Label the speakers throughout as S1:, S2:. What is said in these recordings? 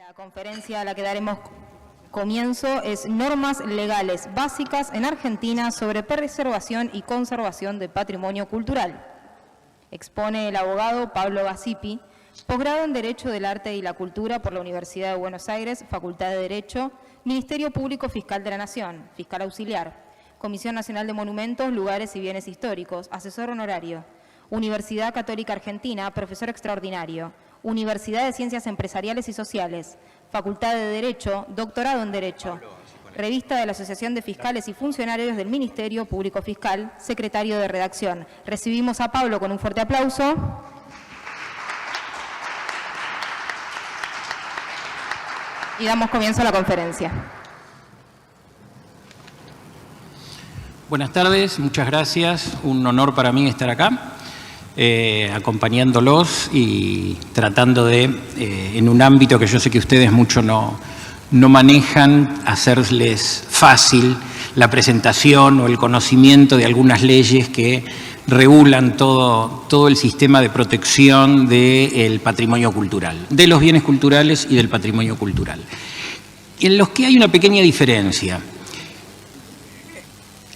S1: La conferencia a la que daremos comienzo es Normas legales básicas en Argentina sobre preservación y conservación del patrimonio cultural. Expone el abogado Pablo Gasipi, posgrado en Derecho del Arte y la Cultura por la Universidad de Buenos Aires, Facultad de Derecho, Ministerio Público Fiscal de la Nación, Fiscal Auxiliar, Comisión Nacional de Monumentos, Lugares y Bienes Históricos, Asesor Honorario, Universidad Católica Argentina, Profesor Extraordinario, Universidad de Ciencias Empresariales y Sociales, Facultad de Derecho, Doctorado en Derecho, Revista de la Asociación de Fiscales y Funcionarios del Ministerio Público Fiscal, Secretario de Redacción. Recibimos a Pablo con un fuerte aplauso. Y damos comienzo a la conferencia.
S2: Buenas tardes, muchas gracias. Un honor para mí estar acá, acompañándolos y tratando de, en un ámbito que yo sé que ustedes mucho no manejan, hacerles fácil la presentación o el conocimiento de algunas leyes que regulan todo el sistema de protección del patrimonio cultural, de los bienes culturales y del patrimonio cultural, en los que hay una pequeña diferencia.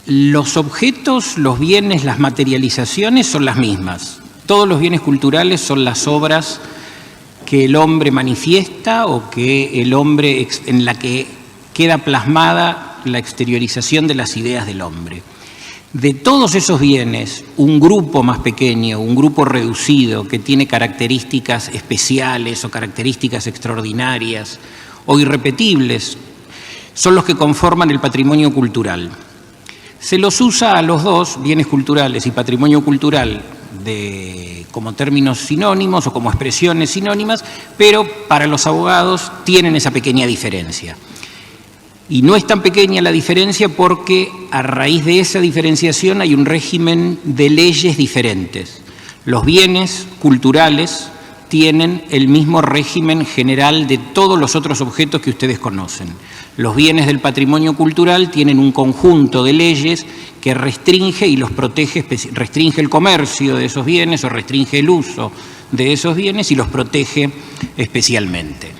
S2: Los objetos, los bienes, las materializaciones son las mismas. Todos los bienes culturales son las obras que el hombre manifiesta o que el hombre, en la que queda plasmada la exteriorización de las ideas del hombre. De todos esos bienes, un grupo más pequeño, un grupo reducido que tiene características especiales o características extraordinarias o irrepetibles, son los que conforman el patrimonio cultural. Se los usa a los dos, bienes culturales y patrimonio cultural, como términos sinónimos o como expresiones sinónimas, pero para los abogados tienen esa pequeña diferencia. Y no es tan pequeña la diferencia porque a raíz de esa diferenciación hay un régimen de leyes diferentes. Los bienes culturales tienen el mismo régimen general de todos los otros objetos que ustedes conocen. Los bienes del patrimonio cultural tienen un conjunto de leyes que restringe y los protege, restringe el comercio de esos bienes o restringe el uso de esos bienes y los protege especialmente.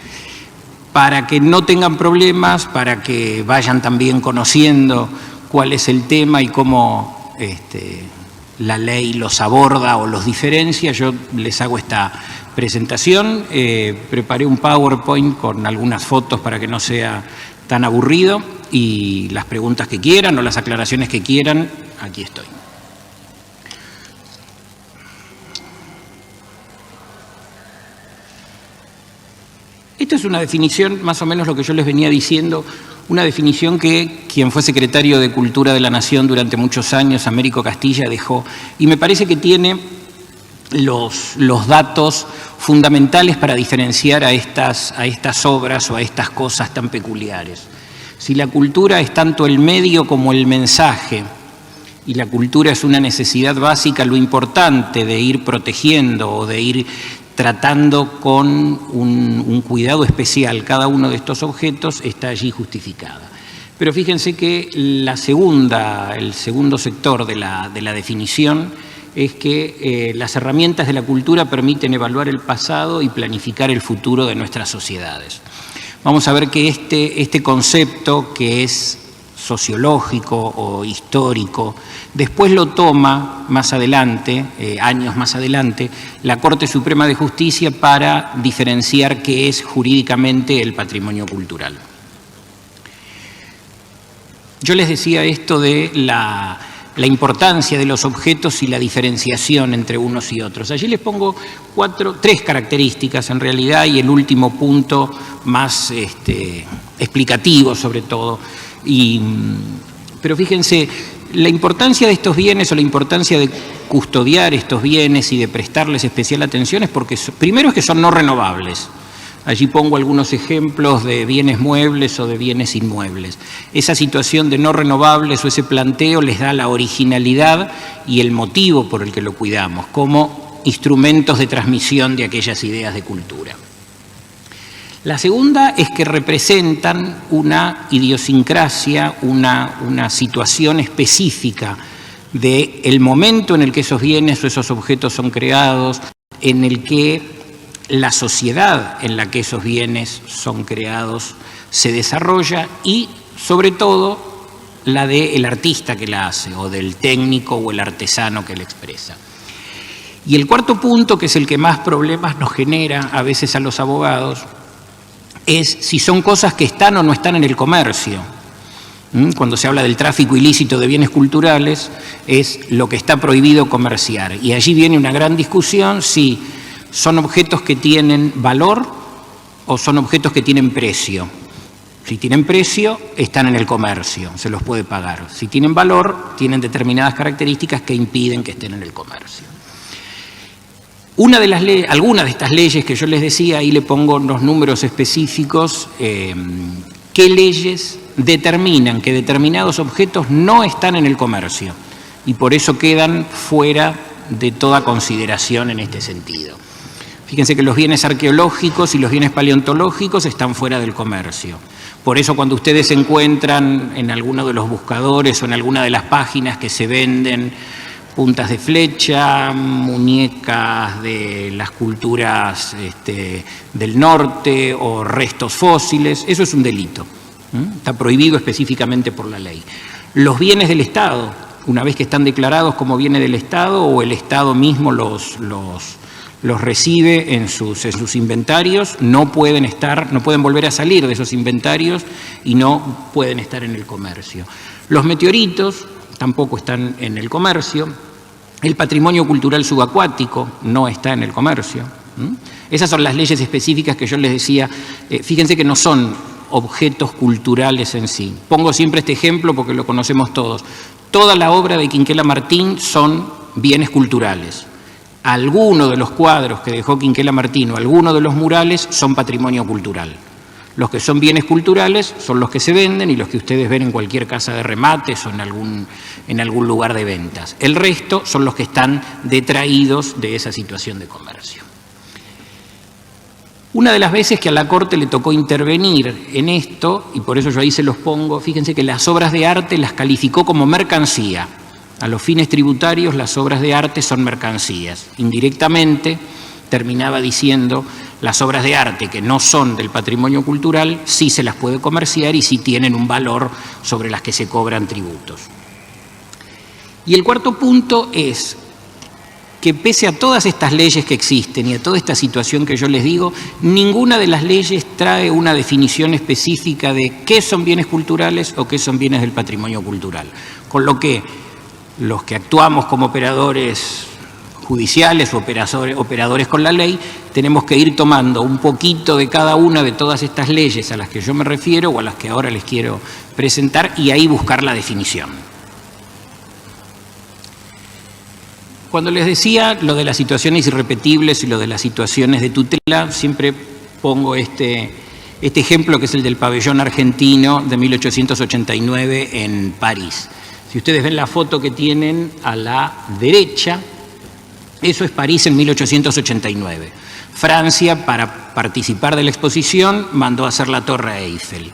S2: Para que no tengan problemas, para que vayan también conociendo cuál es el tema y cómo la ley los aborda o los diferencia, yo les hago esta presentación. Preparé un PowerPoint con algunas fotos para que no sea tan aburrido, y las preguntas que quieran o las aclaraciones que quieran, aquí estoy. Esta es una definición, más o menos lo que yo les venía diciendo, una definición que quien fue secretario de Cultura de la Nación durante muchos años, Américo Castilla, dejó, y me parece que tiene los datos fundamentales para diferenciar a estas obras o a estas cosas tan peculiares. Si la cultura es tanto el medio como el mensaje, y la cultura es una necesidad básica, lo importante de ir protegiendo o de ir tratando con un cuidado especial cada uno de estos objetos está allí justificada. Pero fíjense que el segundo sector de la definición es que las herramientas de la cultura permiten evaluar el pasado y planificar el futuro de nuestras sociedades. Vamos a ver que este concepto, que es sociológico o histórico, después lo toma más adelante, años más adelante, la Corte Suprema de Justicia para diferenciar qué es jurídicamente el patrimonio cultural. Yo les decía esto de la importancia de los objetos y la diferenciación entre unos y otros. Allí les pongo tres características en realidad, y el último punto más explicativo sobre todo. Pero fíjense, la importancia de estos bienes o la importancia de custodiar estos bienes y de prestarles especial atención es porque, primero, es que son no renovables. Allí pongo algunos ejemplos de bienes muebles o de bienes inmuebles. Esa situación de no renovables o ese planteo les da la originalidad y el motivo por el que lo cuidamos, como instrumentos de transmisión de aquellas ideas de cultura. La segunda es que representan una idiosincrasia, una situación específica del momento en el que esos bienes o esos objetos son creados, en el que la sociedad en la que esos bienes son creados se desarrolla y, sobre todo, la del artista que la hace, o del técnico o el artesano que la expresa. Y el cuarto punto, que es el que más problemas nos genera a veces a los abogados, es si son cosas que están o no están en el comercio. Cuando se habla del tráfico ilícito de bienes culturales, es lo que está prohibido comerciar. Y allí viene una gran discusión si son objetos que tienen valor o son objetos que tienen precio. Si tienen precio, están en el comercio, se los puede pagar. Si tienen valor, tienen determinadas características que impiden que estén en el comercio. Algunas de estas leyes que yo les decía, ahí le pongo los números específicos, qué leyes determinan que determinados objetos no están en el comercio y por eso quedan fuera de toda consideración en este sentido. Fíjense que los bienes arqueológicos y los bienes paleontológicos están fuera del comercio. Por eso cuando ustedes encuentran en alguno de los buscadores o en alguna de las páginas que se venden puntas de flecha, muñecas de las culturas del norte o restos fósiles, eso es un delito. Está prohibido específicamente por la ley. Los bienes del Estado, una vez que están declarados como bienes del Estado o el Estado mismo los recibe en sus inventarios, no pueden volver a salir de esos inventarios y no pueden estar en el comercio. Los meteoritos tampoco están en el comercio. El patrimonio cultural subacuático no está en el comercio. Esas son las leyes específicas que yo les decía. Fíjense que no son objetos culturales en sí. Pongo siempre este ejemplo porque lo conocemos todos. Toda la obra de Quinquela Martín son bienes culturales. Algunos de los cuadros que dejó Quinquela Martín o algunos de los murales son patrimonio cultural. Los que son bienes culturales son los que se venden y los que ustedes ven en cualquier casa de remates o en algún lugar de ventas. El resto son los que están detraídos de esa situación de comercio. Una de las veces que a la Corte le tocó intervenir en esto, y por eso yo ahí se los pongo, fíjense que las obras de arte las calificó como mercancía. A los fines tributarios las obras de arte son mercancías. Indirectamente terminaba diciendo las obras de arte que no son del patrimonio cultural sí se las puede comerciar y sí tienen un valor sobre las que se cobran tributos. Y el cuarto punto es que pese a todas estas leyes que existen y a toda esta situación que yo les digo, ninguna de las leyes trae una definición específica de qué son bienes culturales o qué son bienes del patrimonio cultural. Con lo que los que actuamos como operadores judiciales o operadores con la ley, tenemos que ir tomando un poquito de cada una de todas estas leyes a las que yo me refiero o a las que ahora les quiero presentar y ahí buscar la definición. Cuando les decía lo de las situaciones irrepetibles y lo de las situaciones de tutela, siempre pongo este ejemplo que es el del pabellón argentino de 1889 en París. Si ustedes ven la foto que tienen a la derecha, eso es París en 1889. Francia, para participar de la exposición, mandó a hacer la Torre Eiffel.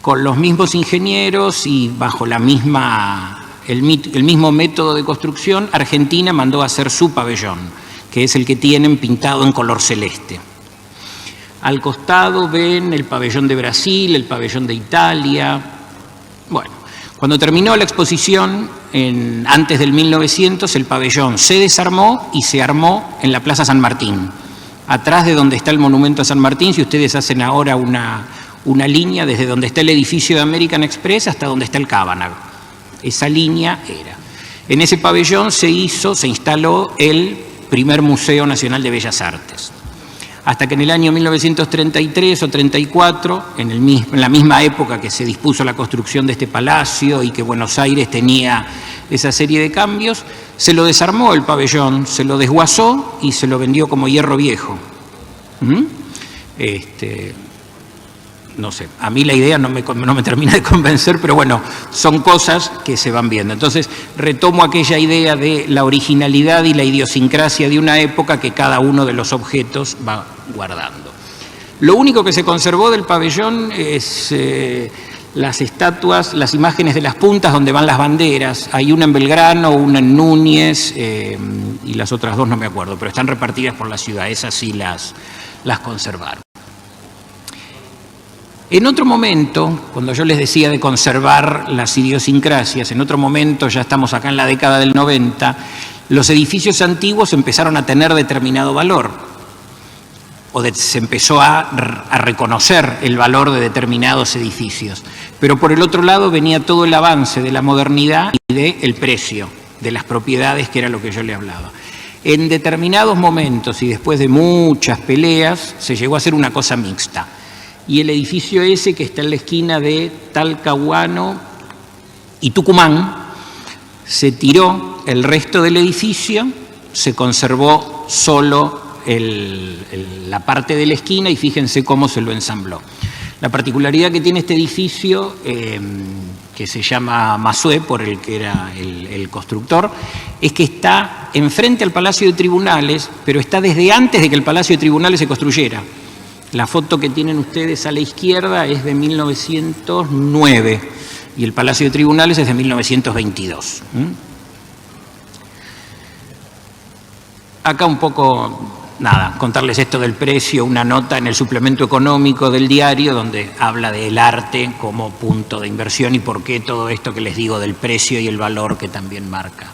S2: Con los mismos ingenieros y bajo el mismo método de construcción, Argentina mandó a hacer su pabellón, que es el que tienen pintado en color celeste. Al costado ven el pabellón de Brasil, el pabellón de Italia. Bueno, cuando terminó la exposición, antes del 1900, el pabellón se desarmó y se armó en la Plaza San Martín. Atrás de donde está el monumento a San Martín, si ustedes hacen ahora una línea desde donde está el edificio de American Express hasta donde está el Cabanag. Esa línea era. En ese pabellón se instaló el primer Museo Nacional de Bellas Artes. Hasta que en el año 1933 o 34, en la misma época que se dispuso la construcción de este palacio y que Buenos Aires tenía esa serie de cambios, se lo desarmó el pabellón, se lo desguazó y se lo vendió como hierro viejo. No sé, a mí la idea no me termina de convencer, pero bueno, son cosas que se van viendo. Entonces, retomo aquella idea de la originalidad y la idiosincrasia de una época que cada uno de los objetos va guardando. Lo único que se conservó del pabellón es las estatuas, las imágenes de las puntas donde van las banderas. Hay una en Belgrano, una en Núñez y las otras dos no me acuerdo, pero están repartidas por la ciudad. Esas sí las conservaron. En otro momento, cuando yo les decía de conservar las idiosincrasias, en otro momento, ya estamos acá en la década del 90, los edificios antiguos empezaron a tener determinado valor, se empezó a reconocer el valor de determinados edificios. Pero por el otro lado venía todo el avance de la modernidad y del precio de las propiedades, que era lo que yo le hablaba. En determinados momentos y después de muchas peleas, se llegó a hacer una cosa mixta. Y el edificio ese, que está en la esquina de Talcahuano y Tucumán, se tiró el resto del edificio, se conservó solo la parte de la esquina y fíjense cómo se lo ensambló. La particularidad que tiene este edificio, que se llama Massué, por el que era el constructor, es que está enfrente al Palacio de Tribunales, pero está desde antes de que el Palacio de Tribunales se construyera. La foto que tienen ustedes a la izquierda es de 1909 y el Palacio de Tribunales es de 1922. Acá un poco, nada, contarles esto del precio, una nota en el suplemento económico del diario donde habla del arte como punto de inversión y por qué todo esto que les digo del precio y el valor que también marca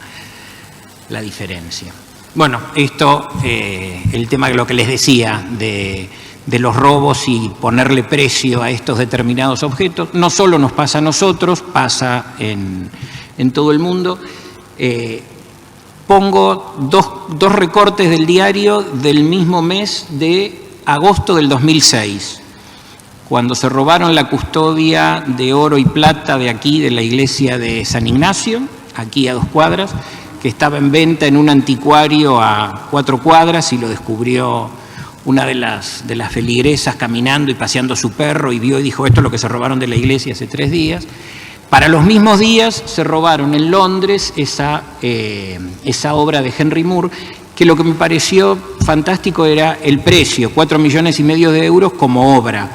S2: la diferencia. Bueno, esto, el tema de lo que les decía de los robos y ponerle precio a estos determinados objetos, no solo nos pasa a nosotros, pasa en todo el mundo. Pongo dos recortes del diario del mismo mes de agosto del 2006, cuando se robaron la custodia de oro y plata de aquí, de la iglesia de San Ignacio, aquí a 2 cuadras, que estaba en venta en un anticuario a 4 cuadras y lo descubrió una de las feligresas caminando y paseando su perro y vio y dijo, esto es lo que se robaron de la iglesia hace 3 días. Para los mismos días se robaron en Londres esa obra de Henry Moore, que lo que me pareció fantástico era el precio, 4,5 millones de euros como obra,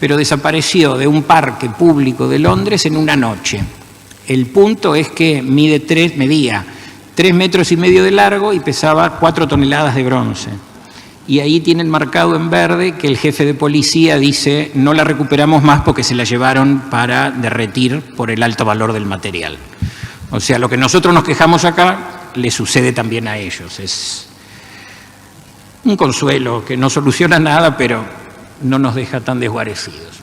S2: pero desapareció de un parque público de Londres en una noche. El punto es que medía 3,5 metros de largo y pesaba 4 toneladas de bronce. Y ahí tienen marcado en verde que el jefe de policía dice no la recuperamos más porque se la llevaron para derretir por el alto valor del material. O sea, lo que nosotros nos quejamos acá le sucede también a ellos. Es un consuelo que no soluciona nada, pero no nos deja tan desguarecidos.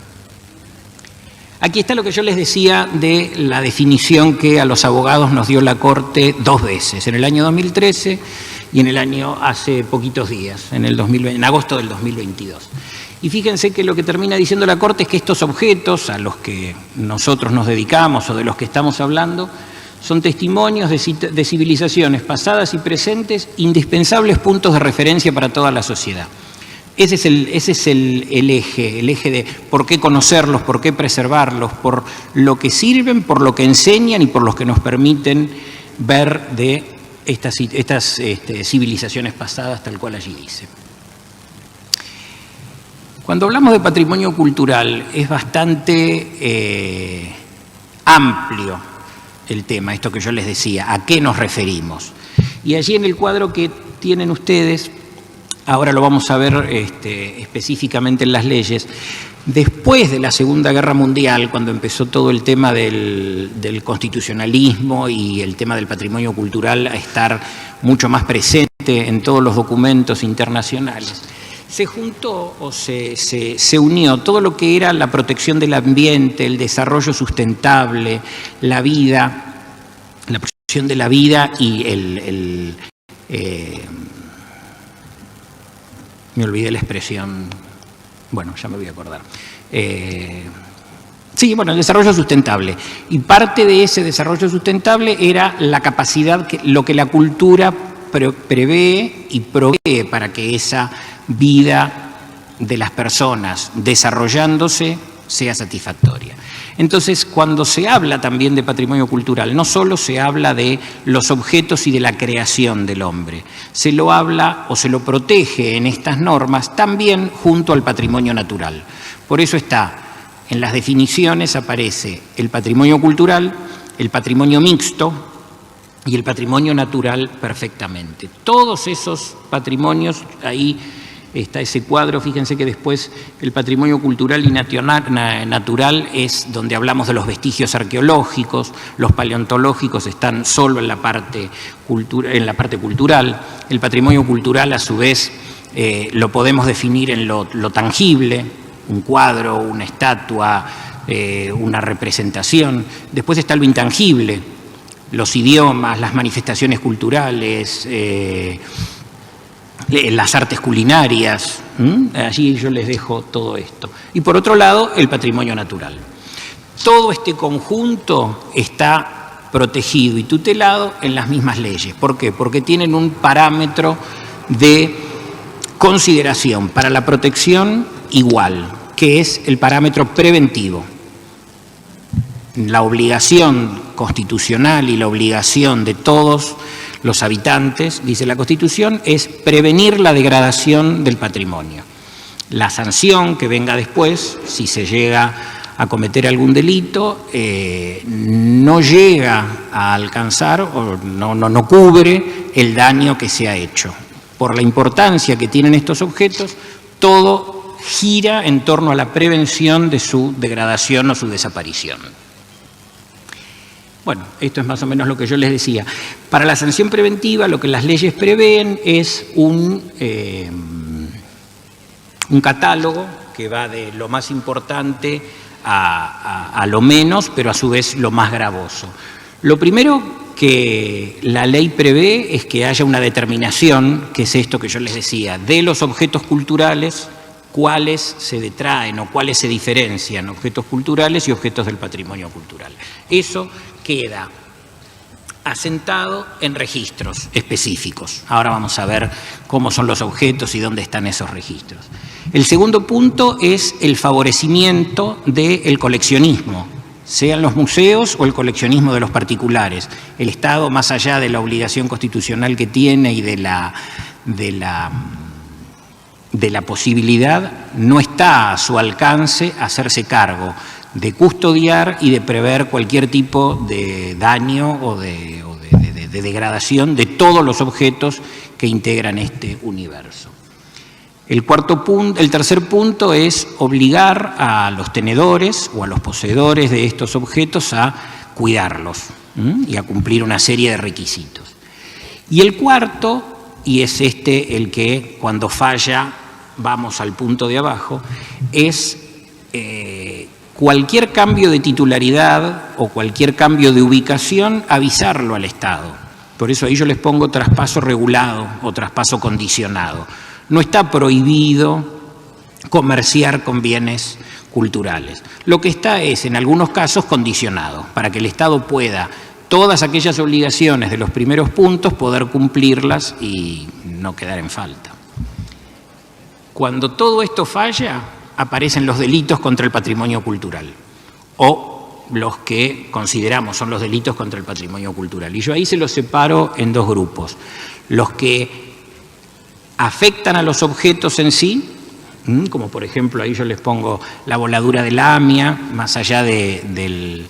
S2: Aquí está lo que yo les decía de la definición que a los abogados nos dio la Corte 2 veces, en el año 2013 y en el año hace poquitos días, en agosto del 2022. Y fíjense que lo que termina diciendo la Corte es que estos objetos a los que nosotros nos dedicamos o de los que estamos hablando son testimonios de civilizaciones pasadas y presentes, indispensables puntos de referencia para toda la sociedad. Ese es el eje de por qué conocerlos, por qué preservarlos, por lo que sirven, por lo que enseñan y por los que nos permiten ver de estas civilizaciones pasadas, tal cual allí dice. Cuando hablamos de patrimonio cultural es bastante amplio el tema, esto que yo les decía, ¿a qué nos referimos? Y allí en el cuadro que tienen ustedes, ahora lo vamos a ver específicamente en las leyes, después de la Segunda Guerra Mundial, cuando empezó todo el tema del constitucionalismo y el tema del patrimonio cultural a estar mucho más presente en todos los documentos internacionales, se juntó o se unió todo lo que era la protección del ambiente, el desarrollo sustentable, la vida, la protección de la vida y me olvidé la expresión, bueno, ya me voy a acordar. Sí, bueno, el desarrollo sustentable. Y parte de ese desarrollo sustentable era la capacidad, lo que la cultura prevé y provee para que esa vida de las personas desarrollándose sea satisfactoria. Entonces, cuando se habla también de patrimonio cultural, no solo se habla de los objetos y de la creación del hombre, se lo habla o se lo protege en estas normas también junto al patrimonio natural. Por eso está, en las definiciones aparece el patrimonio cultural, el patrimonio mixto y el patrimonio natural perfectamente. Todos esos patrimonios ahí está ese cuadro. Fíjense que después el patrimonio cultural y natural es donde hablamos de los vestigios arqueológicos, los paleontológicos están solo en la parte cultural. El patrimonio cultural, a su vez, lo podemos definir en lo tangible, un cuadro, una estatua, una representación. Después está lo intangible, los idiomas, las manifestaciones culturales, las artes culinarias. Allí yo les dejo todo esto. Y por otro lado, el patrimonio natural. Todo este conjunto está protegido y tutelado en las mismas leyes. ¿Por qué? Porque tienen un parámetro de consideración para la protección igual, que es el parámetro preventivo. La obligación constitucional y la obligación de todos los habitantes, dice la Constitución, es prevenir la degradación del patrimonio. La sanción que venga después, si se llega a cometer algún delito, no llega a alcanzar o no cubre el daño que se ha hecho. Por la importancia que tienen estos objetos, todo gira en torno a la prevención de su degradación o su desaparición. Bueno, esto es más o menos lo que yo les decía. Para la sanción preventiva, lo que las leyes prevén es un catálogo que va de lo más importante a lo menos, pero a su vez lo más gravoso. Lo primero que la ley prevé es que haya una determinación, que es esto que yo les decía, de los objetos culturales, cuáles se detraen o cuáles se diferencian, objetos culturales y objetos del patrimonio cultural. Eso queda asentado en registros específicos. Ahora vamos a ver cómo son los objetos y dónde están esos registros. El segundo punto es el favorecimiento del coleccionismo, sean los museos o el coleccionismo de los particulares. El Estado, más allá de la obligación constitucional que tiene y de la posibilidad, no está a su alcance hacerse cargo de custodiar y de prever cualquier tipo de daño o de degradación de todos los objetos que integran este universo. El tercer punto es obligar a los tenedores o a los poseedores de estos objetos a cuidarlos y a cumplir una serie de requisitos. Y el cuarto, y es el que cuando falla vamos al punto de abajo, es cualquier cambio de titularidad o cualquier cambio de ubicación, avisarlo al Estado. Por eso ahí yo les pongo traspaso regulado o traspaso condicionado. No está prohibido comerciar con bienes culturales. Lo que está es, en algunos casos, condicionado, para que el Estado pueda todas aquellas obligaciones de los primeros puntos poder cumplirlas y no quedar en falta. Cuando todo esto falla, aparecen los delitos contra el patrimonio cultural, o los que consideramos son los delitos contra el patrimonio cultural. Y yo ahí se los separo en dos grupos. Los que afectan a los objetos en sí, como por ejemplo ahí yo les pongo la voladura de la AMIA, más allá de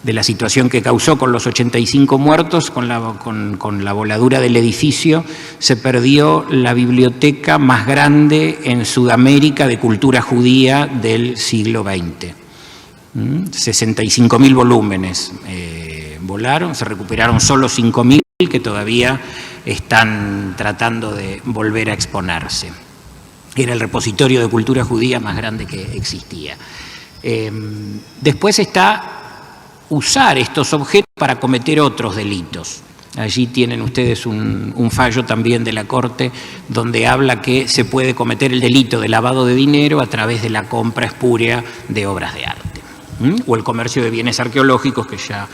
S2: la situación que causó con los 85 muertos, con la voladura del edificio, se perdió la biblioteca más grande en Sudamérica de cultura judía del siglo XX. 65.000 volúmenes volaron, se recuperaron solo 5.000 que todavía están tratando de volver a exponerse. Era el repositorio de cultura judía más grande que existía. Después está usar estos objetos para cometer otros delitos. Allí tienen ustedes un fallo también de la Corte donde habla que se puede cometer el delito de lavado de dinero a través de la compra espúrea de obras de arte, o el comercio de bienes arqueológicos, que ya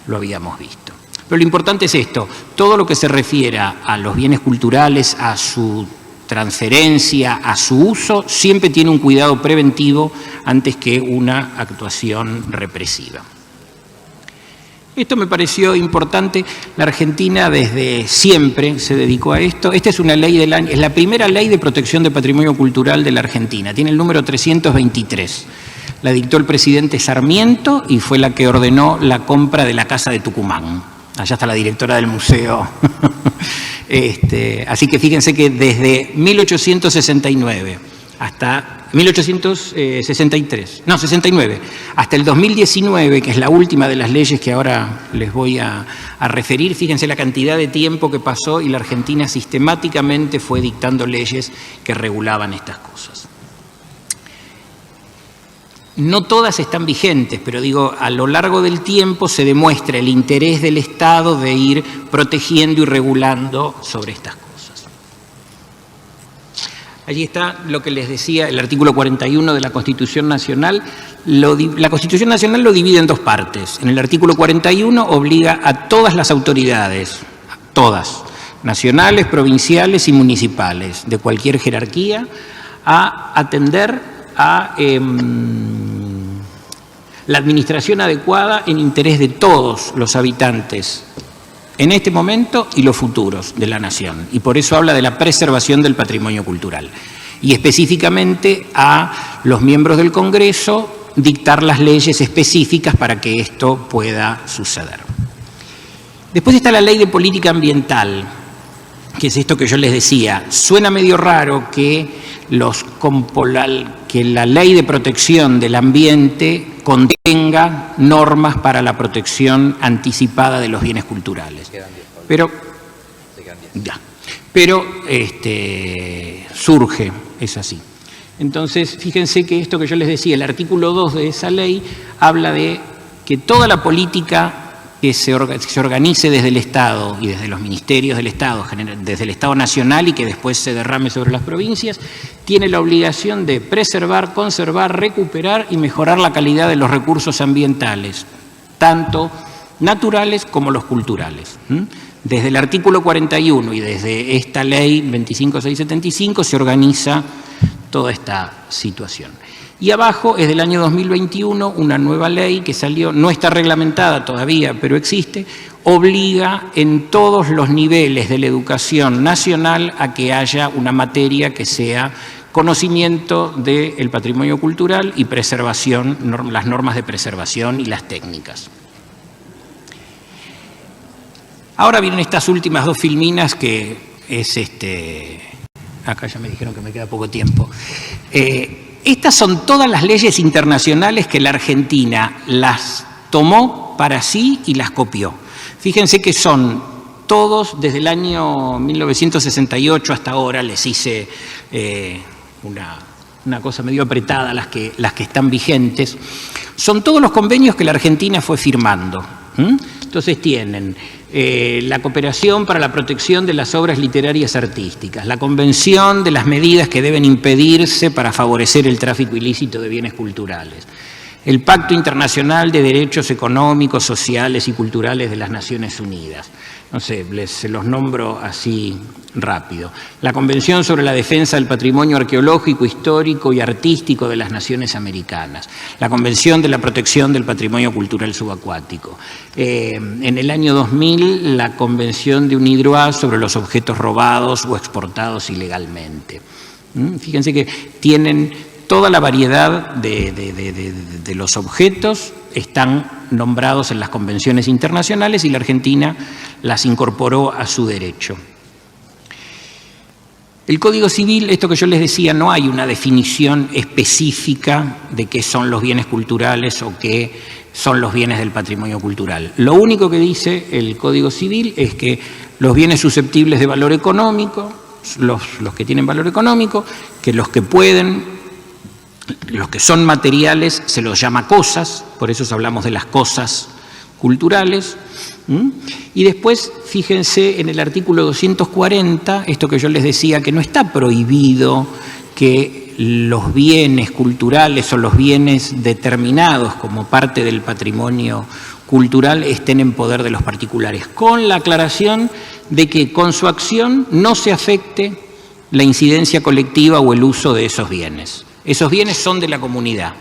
S2: lo habíamos visto. Pero lo importante es esto: todo lo que se refiera a los bienes culturales, a su transferencia, a su uso, siempre tiene un cuidado preventivo antes que una actuación represiva. Esto me pareció importante. La Argentina desde siempre se dedicó a esto. Esta es una ley del año, es la primera ley de protección de patrimonio cultural de la Argentina. Tiene el número 323. La dictó el presidente Sarmiento y fue la que ordenó la compra de la Casa de Tucumán. Allá está la directora del museo Así que fíjense que desde 1869 hasta 69, hasta el 2019, que es la última de las leyes que ahora les voy a referir, fíjense la cantidad de tiempo que pasó y la Argentina sistemáticamente fue dictando leyes que regulaban estas cosas. No todas están vigentes, pero digo, a lo largo del tiempo se demuestra el interés del Estado de ir protegiendo y regulando sobre estas cosas. Allí está lo que les decía, el artículo 41 de la Constitución Nacional. La Constitución Nacional lo divide en dos partes. En el artículo 41 obliga a todas las autoridades, todas, nacionales, provinciales y municipales, de cualquier jerarquía, a atender a la administración adecuada en interés de todos los habitantes en este momento y los futuros de la nación. Y por eso habla de la preservación del patrimonio cultural. Y específicamente a los miembros del Congreso dictar las leyes específicas para que esto pueda suceder. Después está la Ley de Política Ambiental, que es esto que yo les decía. Suena medio raro que la Ley de Protección del Ambiente contenga normas para la protección anticipada de los bienes culturales. Pero surge, es así. Entonces, fíjense que esto que yo les decía, el artículo 2 de esa ley habla de que toda la política que se organice desde el Estado y desde los ministerios del Estado, desde el Estado nacional y que después se derrame sobre las provincias, tiene la obligación de preservar, conservar, recuperar y mejorar la calidad de los recursos ambientales, tanto naturales como los culturales. Desde el artículo 41 y desde esta ley 25675 se organiza toda esta situación. Y abajo es del año 2021 una nueva ley que salió, no está reglamentada todavía, pero existe, obliga en todos los niveles de la educación nacional a que haya una materia que sea conocimiento del patrimonio cultural y preservación, las normas de preservación y las técnicas. Ahora vienen estas últimas dos filminas que es acá ya me dijeron que me queda poco tiempo. Estas son todas las leyes internacionales que la Argentina las tomó para sí y las copió. Fíjense que son todos desde el año 1968 hasta ahora, les hice una cosa medio apretada las que están vigentes. Son todos los convenios que la Argentina fue firmando. Entonces tienen la cooperación para la protección de las obras literarias artísticas, la convención de las medidas que deben impedirse para favorecer el tráfico ilícito de bienes culturales, el Pacto Internacional de Derechos Económicos, Sociales y Culturales de las Naciones Unidas. No sé, se los nombro así rápido. La Convención sobre la Defensa del Patrimonio Arqueológico, Histórico y Artístico de las Naciones Americanas. La Convención de la Protección del Patrimonio Cultural Subacuático. En el año 2000, la Convención de UNIDROIT sobre los objetos robados o exportados ilegalmente. Fíjense que tienen toda la variedad de los objetos, están nombrados en las convenciones internacionales y la Argentina las incorporó a su derecho. El Código Civil, esto que yo les decía, no hay una definición específica de qué son los bienes culturales o qué son los bienes del patrimonio cultural. Lo único que dice el Código Civil es que los bienes susceptibles de valor económico, los que tienen valor económico, que los que son materiales se los llama cosas, por eso hablamos de las cosas culturales. Y después, fíjense en el artículo 240, esto que yo les decía, que no está prohibido que los bienes culturales o los bienes determinados como parte del patrimonio cultural estén en poder de los particulares, con la aclaración de que con su acción no se afecte la incidencia colectiva o el uso de esos bienes. Esos bienes son de la comunidad.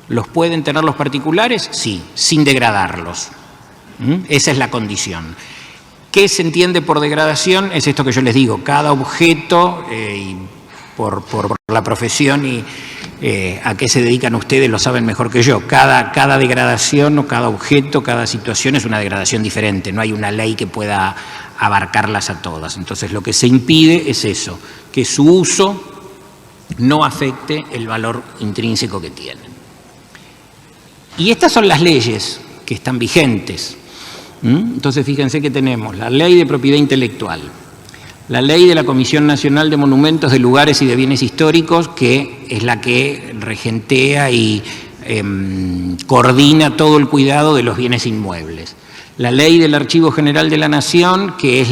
S2: ¿Los pueden tener los particulares? Sí, sin degradarlos. Esa es la condición. ¿Qué se entiende por degradación? Es esto que yo les digo, cada objeto, por la profesión a qué se dedican ustedes lo saben mejor que yo. Cada degradación o cada objeto, cada situación es una degradación diferente. No hay una ley que pueda abarcarlas a todas. Entonces, lo que se impide es eso, que su uso no afecte el valor intrínseco que tienen. Y estas son las leyes que están vigentes. Entonces, fíjense que tenemos la Ley de Propiedad Intelectual, la Ley de la Comisión Nacional de Monumentos, de Lugares y de Bienes Históricos, que es la que regentea y coordina todo el cuidado de los bienes inmuebles. La Ley del Archivo General de la Nación, que es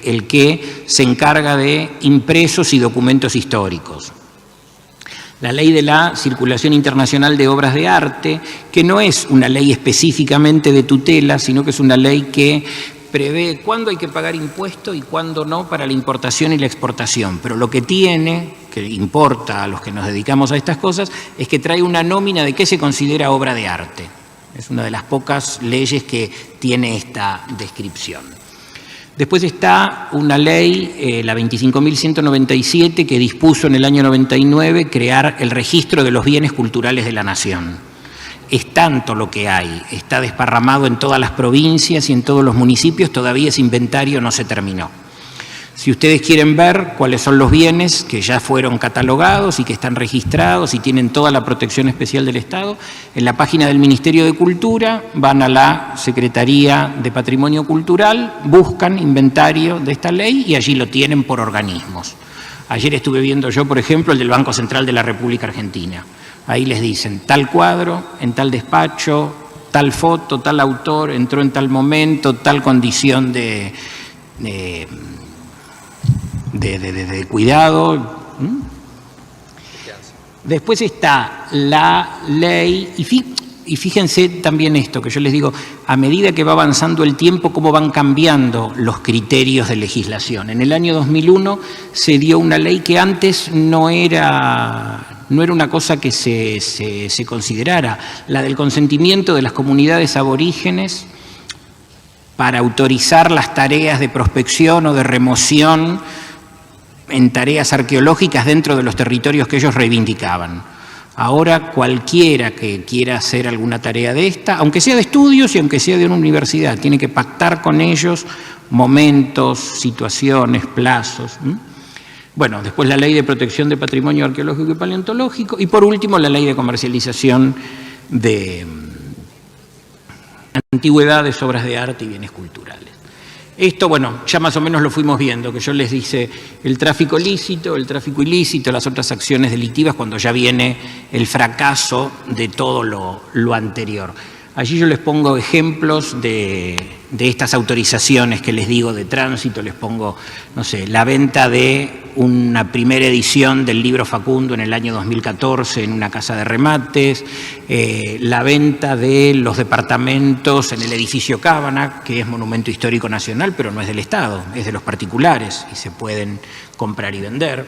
S2: el que se encarga de impresos y documentos históricos. La Ley de la Circulación Internacional de Obras de Arte, que no es una ley específicamente de tutela, sino que es una ley que prevé cuándo hay que pagar impuesto y cuándo no para la importación y la exportación. Pero lo que tiene, que importa a los que nos dedicamos a estas cosas, es que trae una nómina de qué se considera obra de arte. Es una de las pocas leyes que tiene esta descripción. Después está una ley, la 25.197, que dispuso en el año 99 crear el registro de los bienes culturales de la nación. Es tanto lo que hay, está desparramado en todas las provincias y en todos los municipios, todavía ese inventario no se terminó. Si ustedes quieren ver cuáles son los bienes que ya fueron catalogados y que están registrados y tienen toda la protección especial del Estado, en la página del Ministerio de Cultura van a la Secretaría de Patrimonio Cultural, buscan inventario de esta ley y allí lo tienen por organismos. Ayer estuve viendo yo, por ejemplo, el del Banco Central de la República Argentina. Ahí les dicen tal cuadro, en tal despacho, tal foto, tal autor, entró en tal momento, tal condición de cuidado. Después está la ley, y fíjense también esto, que yo les digo, a medida que va avanzando el tiempo, cómo van cambiando los criterios de legislación. En el año 2001 se dio una ley que antes no era una cosa que se considerara, la del consentimiento de las comunidades aborígenes para autorizar las tareas de prospección o de remoción en tareas arqueológicas dentro de los territorios que ellos reivindicaban. Ahora cualquiera que quiera hacer alguna tarea de esta, aunque sea de estudios y aunque sea de una universidad, tiene que pactar con ellos momentos, situaciones, plazos. Bueno, después la Ley de Protección de Patrimonio Arqueológico y Paleontológico y por último la Ley de Comercialización de Antigüedades, Obras de Arte y Bienes Culturales. Esto, bueno, ya más o menos lo fuimos viendo, que yo les dice el tráfico lícito, el tráfico ilícito, las otras acciones delictivas cuando ya viene el fracaso de todo lo anterior. Allí yo les pongo ejemplos de estas autorizaciones que les digo de tránsito, les pongo, no sé, la venta de una primera edición del libro Facundo en el año 2014 en una casa de remates, la venta de los departamentos en el edificio Cábana, que es Monumento Histórico Nacional, pero no es del Estado, es de los particulares y se pueden comprar y vender.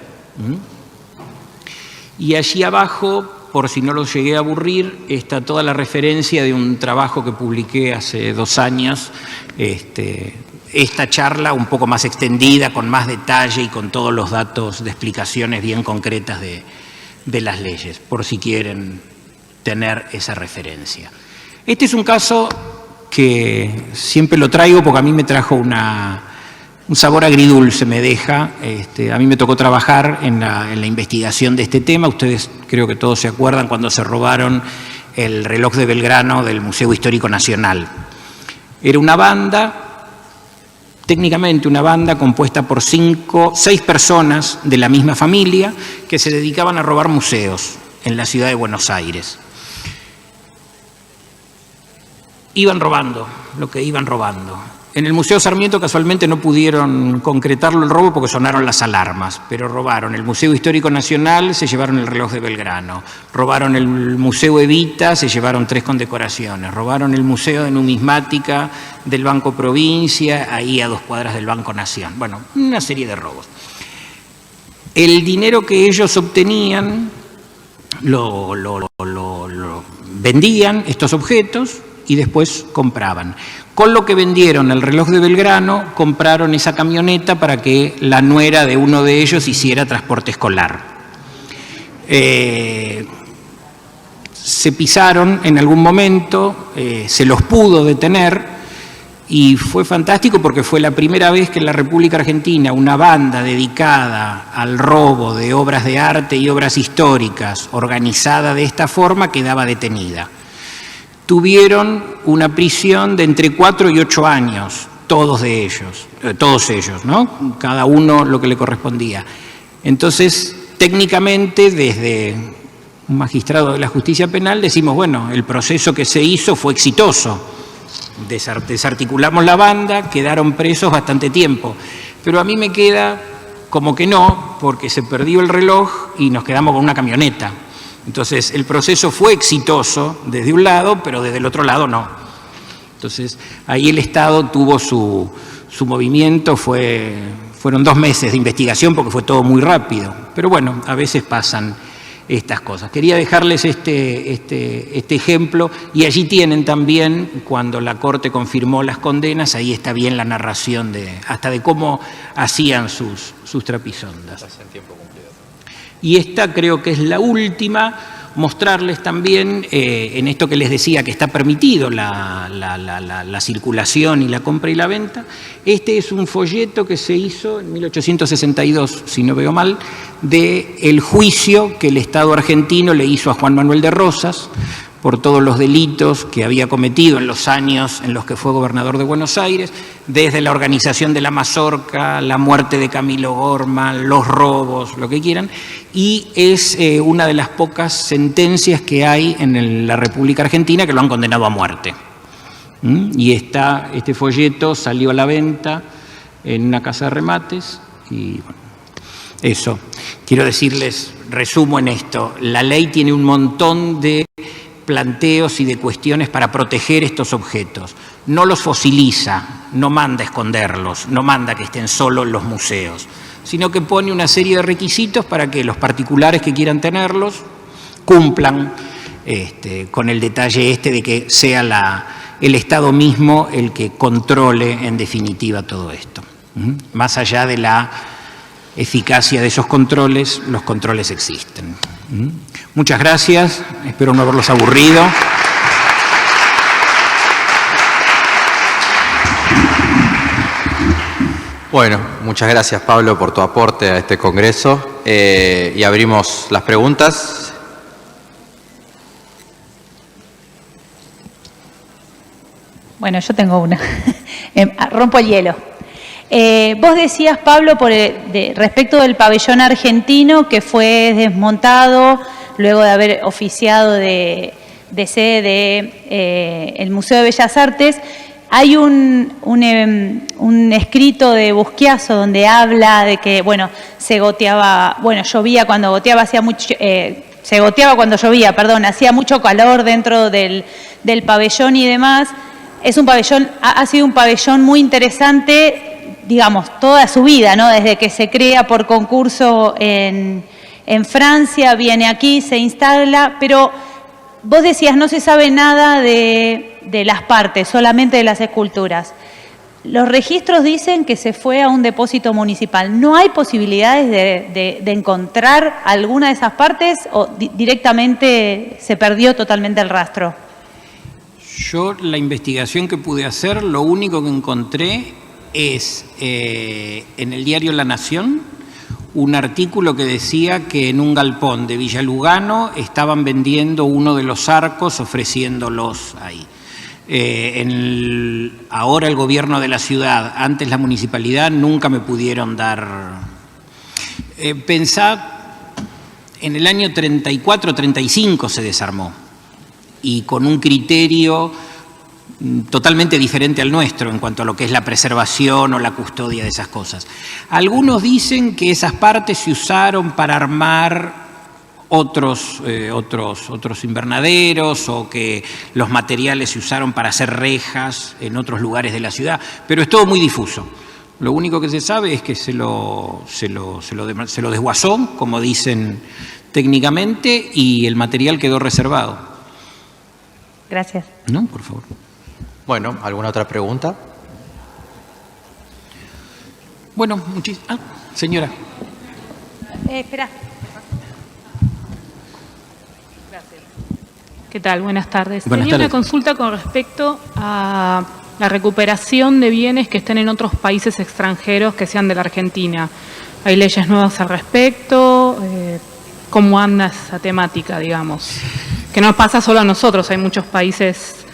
S2: Y allí abajo, por si no los llegué a aburrir, está toda la referencia de un trabajo que publiqué hace 2 años, esta charla un poco más extendida, con más detalle y con todos los datos de explicaciones bien concretas de las leyes, por si quieren tener esa referencia. Este es un caso que siempre lo traigo porque a mí me trajo un sabor agridulce, me deja. A mí me tocó trabajar en la investigación de este tema. Ustedes creo que todos se acuerdan cuando se robaron el reloj de Belgrano del Museo Histórico Nacional. Era una banda, técnicamente una banda compuesta por 6 personas de la misma familia que se dedicaban a robar museos en la ciudad de Buenos Aires. Iban robando lo que iban robando. En el Museo Sarmiento casualmente no pudieron concretarlo el robo porque sonaron las alarmas, pero robaron el Museo Histórico Nacional, se llevaron el reloj de Belgrano, robaron el Museo Evita, se llevaron 3 condecoraciones, robaron el Museo de Numismática del Banco Provincia, ahí a 2 cuadras del Banco Nación. Bueno, una serie de robos. El dinero que ellos obtenían lo vendían, estos objetos, y después compraban. Con lo que vendieron el reloj de Belgrano, compraron esa camioneta para que la nuera de uno de ellos hiciera transporte escolar. Se pisaron en algún momento, se los pudo detener, y fue fantástico porque fue la primera vez que en la República Argentina una banda dedicada al robo de obras de arte y obras históricas, organizada de esta forma, quedaba detenida. Tuvieron una prisión de entre 4 y 8 años, todos ellos, ¿no? Cada uno lo que le correspondía. Entonces, técnicamente, desde un magistrado de la justicia penal decimos, bueno, el proceso que se hizo fue exitoso. Desarticulamos la banda, quedaron presos bastante tiempo. Pero a mí me queda como que no, porque se perdió el reloj y nos quedamos con una camioneta. Entonces, el proceso fue exitoso desde un lado, pero desde el otro lado no. Entonces, ahí el Estado tuvo su movimiento, fueron 2 meses de investigación porque fue todo muy rápido. Pero bueno, a veces pasan estas cosas. Quería dejarles este ejemplo, y allí tienen también, cuando la Corte confirmó las condenas, ahí está bien la narración hasta de cómo hacían sus trapisondas. Y esta creo que es la última, mostrarles también, en esto que les decía, que está permitido la circulación y la compra y la venta. Este es un folleto que se hizo en 1862, si no veo mal, del juicio que el Estado argentino le hizo a Juan Manuel de Rosas por todos los delitos que había cometido en los años en los que fue gobernador de Buenos Aires, desde la organización de la mazorca, la muerte de Camilo Gorman, los robos, lo que quieran, y es una de las pocas sentencias que hay en la República Argentina que lo han condenado a muerte. Y este folleto salió a la venta en una casa de remates, y bueno, eso. Quiero decirles, resumo en esto, la ley tiene un montón de planteos y de cuestiones para proteger estos objetos. No los fosiliza, no manda a esconderlos, no manda que estén solo en los museos, sino que pone una serie de requisitos para que los particulares que quieran tenerlos cumplan con el detalle de que sea el Estado mismo el que controle en definitiva todo esto. Más allá de la eficacia de esos controles, los controles existen. Muchas gracias, espero no haberlos aburrido.
S3: Bueno, muchas gracias, Pablo, por tu aporte a este congreso, y abrimos las preguntas.
S4: Bueno, yo tengo una. Rompo el hielo. Vos decías, Pablo, respecto del pabellón argentino que fue desmontado luego de haber oficiado de sede del Museo de Bellas Artes. Hay un escrito de Busquiazo donde habla de que, bueno, se goteaba, bueno, llovía cuando goteaba, se goteaba cuando llovía, perdón, hacía mucho calor dentro del pabellón y demás. Es un pabellón, ha sido un pabellón muy interesante, digamos, toda su vida, ¿no? Desde que se crea por concurso en Francia, viene aquí, se instala, pero vos decías, no se sabe nada de las partes, solamente de las esculturas. Los registros dicen que se fue a un depósito municipal. ¿No hay posibilidades de encontrar alguna de esas partes o directamente se perdió totalmente el rastro?
S2: Yo, la investigación que pude hacer, lo único que encontré es en el diario La Nación un artículo que decía que en un galpón de Villa Lugano estaban vendiendo uno de los arcos, ofreciéndolos ahí. Ahora el gobierno de la ciudad, antes la municipalidad, nunca me pudieron dar. Pensá, en el año 34-35 se desarmó, y con un criterio totalmente diferente al nuestro en cuanto a lo que es la preservación o la custodia de esas cosas. Algunos dicen que esas partes se usaron para armar otros invernaderos, o que los materiales se usaron para hacer rejas en otros lugares de la ciudad, pero es todo muy difuso. Lo único que se sabe es que se lo desguazó, como dicen técnicamente, y el material quedó reservado.
S4: Gracias.
S2: No, por favor.
S3: Bueno, ¿alguna otra pregunta?
S2: Bueno, señora.
S4: Espera.
S5: ¿Qué tal? Buenas tardes.
S2: Buenas
S5: Tenía
S2: tardes.
S5: una consulta con respecto a la recuperación de bienes que estén en otros países extranjeros que sean de la Argentina. ¿Hay leyes nuevas al respecto? ¿Cómo anda esa temática, digamos? Que no nos pasa solo a nosotros, hay muchos países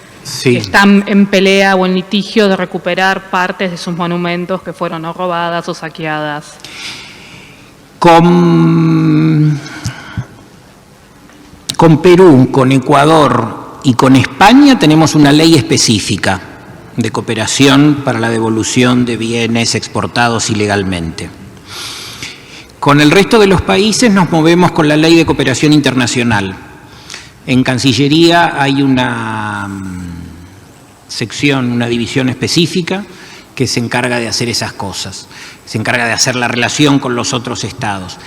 S5: que están en pelea o en litigio de recuperar partes de sus monumentos que fueron o robadas o saqueadas.
S2: Con Perú, con Ecuador y con España tenemos una ley específica de cooperación para la devolución de bienes exportados ilegalmente. Con el resto de los países nos movemos con la ley de cooperación internacional. En Cancillería hay una sección, una división específica que se encarga de hacer esas cosas, se encarga de hacer la relación con los otros estados.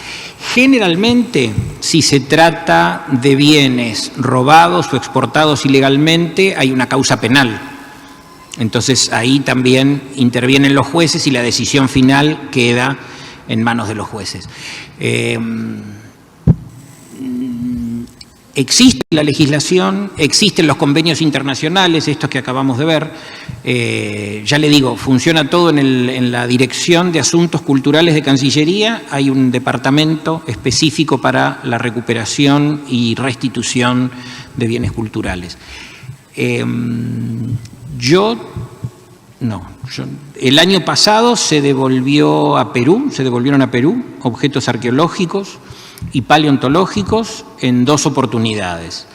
S2: Generalmente, si se trata de bienes robados o exportados ilegalmente, hay una causa penal. Entonces, ahí también intervienen los jueces y la decisión final queda en manos de los jueces. Existe la legislación, existen los convenios internacionales, estos que acabamos de ver. Ya le digo, funciona todo en la Dirección de Asuntos Culturales de Cancillería. Hay un departamento específico para la recuperación y restitución de bienes culturales. El año pasado se devolvieron a Perú objetos arqueológicos y paleontológicos en 2 oportunidades.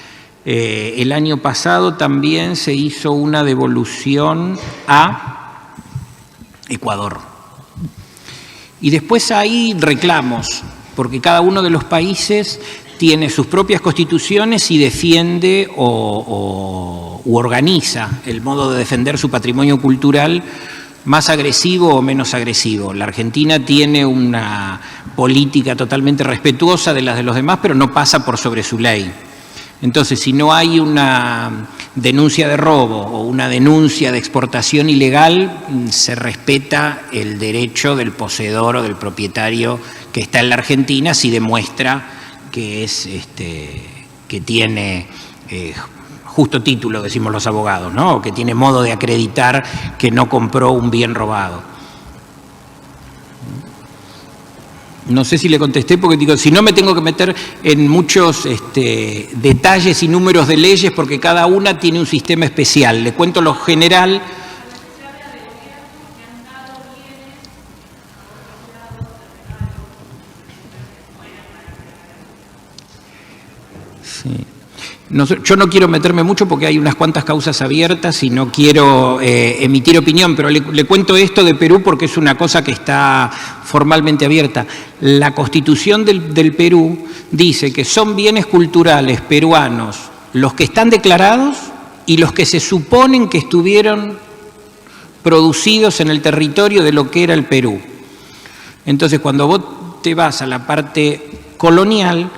S2: El año pasado también se hizo una devolución a Ecuador. Y después hay reclamos, porque cada uno de los países tiene sus propias constituciones y defiende u organiza el modo de defender su patrimonio cultural más agresivo o menos agresivo. La Argentina tiene una política totalmente respetuosa de las de los demás, pero no pasa por sobre su ley. Entonces, si no hay una denuncia de robo o una denuncia de exportación ilegal, se respeta el derecho del poseedor o del propietario que está en la Argentina si demuestra que que tiene justo título, decimos los abogados, ¿no? O que tiene modo de acreditar que no compró un bien robado. No sé si le contesté, porque digo, si no me tengo que meter en muchos detalles y números de leyes, porque cada una tiene un sistema especial. Le cuento lo general. Sí. Yo no quiero meterme mucho porque hay unas cuantas causas abiertas y no quiero emitir opinión, pero le cuento esto de Perú porque es una cosa que está formalmente abierta. La Constitución del Perú dice que son bienes culturales peruanos los que están declarados y los que se suponen que estuvieron producidos en el territorio de lo que era el Perú. Entonces, cuando vos te vas a la parte colonial,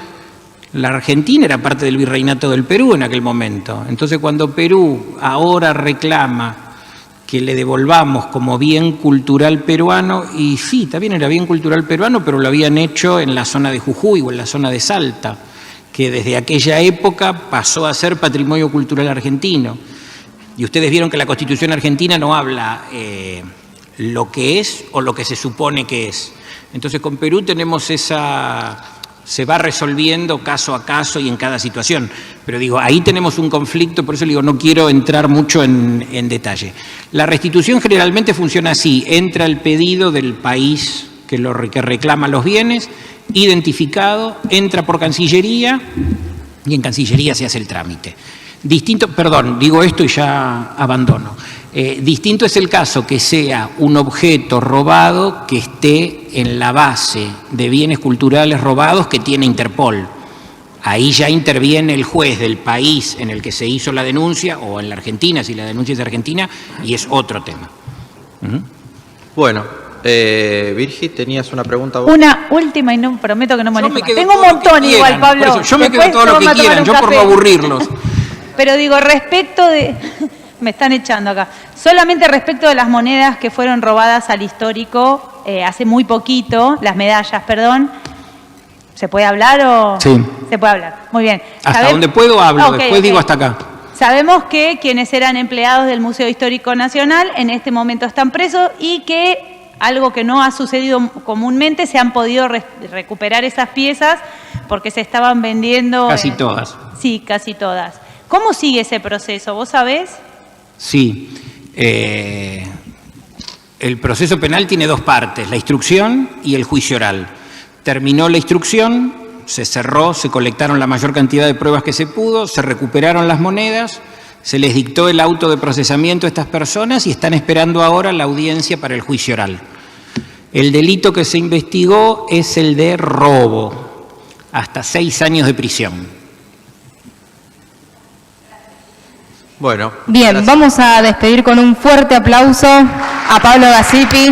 S2: la Argentina era parte del virreinato del Perú en aquel momento. Entonces, cuando Perú ahora reclama que le devolvamos como bien cultural peruano, y sí, también era bien cultural peruano, pero lo habían hecho en la zona de Jujuy o en la zona de Salta, que desde aquella época pasó a ser patrimonio cultural argentino. Y ustedes vieron que la Constitución argentina no habla lo que es o lo que se supone que es. Entonces, con Perú tenemos esa... Se va resolviendo caso a caso y en cada situación. Pero digo, ahí tenemos un conflicto, por eso digo, no quiero entrar mucho en detalle. La restitución generalmente funciona así: entra el pedido del país que reclama los bienes, identificado, entra por Cancillería y en Cancillería se hace el trámite. Digo esto y ya abandono. Distinto es el caso que sea un objeto robado que esté en la base de bienes culturales robados que tiene Interpol. Ahí ya interviene el juez del país en el que se hizo la denuncia, o en la Argentina, si la denuncia es de Argentina, y es otro tema.
S3: Bueno, Virgi, ¿tenías una pregunta vos?
S4: Una última, y no prometo que no molesto más. Tengo un
S2: todo lo
S4: montón
S2: que
S4: igual,
S2: quieran,
S4: Pablo.
S2: por eso, yo me quedo
S4: Después
S2: todo lo
S4: vamos
S2: que
S4: a tomar
S2: quieran,
S4: un
S2: yo por no
S4: café.
S2: aburrirlos.
S4: Pero digo, respecto de... Me están echando acá. Solamente respecto de las monedas que fueron robadas al histórico hace muy poquito, las medallas, perdón. ¿Se puede hablar o...?
S2: Sí.
S4: Se puede hablar. Muy bien.
S2: Hasta donde puedo hablo,
S4: Ok,
S2: después
S4: ok.
S2: digo hasta acá.
S4: Sabemos que quienes eran empleados del Museo Histórico Nacional en este momento están presos y que algo que no ha sucedido comúnmente, se han podido recuperar esas piezas porque se estaban vendiendo...
S2: Casi todas.
S4: Sí, casi todas. ¿Cómo sigue ese proceso? ¿Vos sabés?
S2: Sí. El proceso penal tiene dos partes, la instrucción y el juicio oral. Terminó la instrucción, se cerró, se colectaron la mayor cantidad de pruebas que se pudo, se recuperaron las monedas, se les dictó el auto de procesamiento a estas personas y están esperando ahora la audiencia para el juicio oral. El delito que se investigó es el de robo, hasta 6 años de prisión.
S3: Bueno.
S1: Bien,
S3: gracias.
S1: vamos a despedir con un fuerte aplauso a Pablo Gasipi.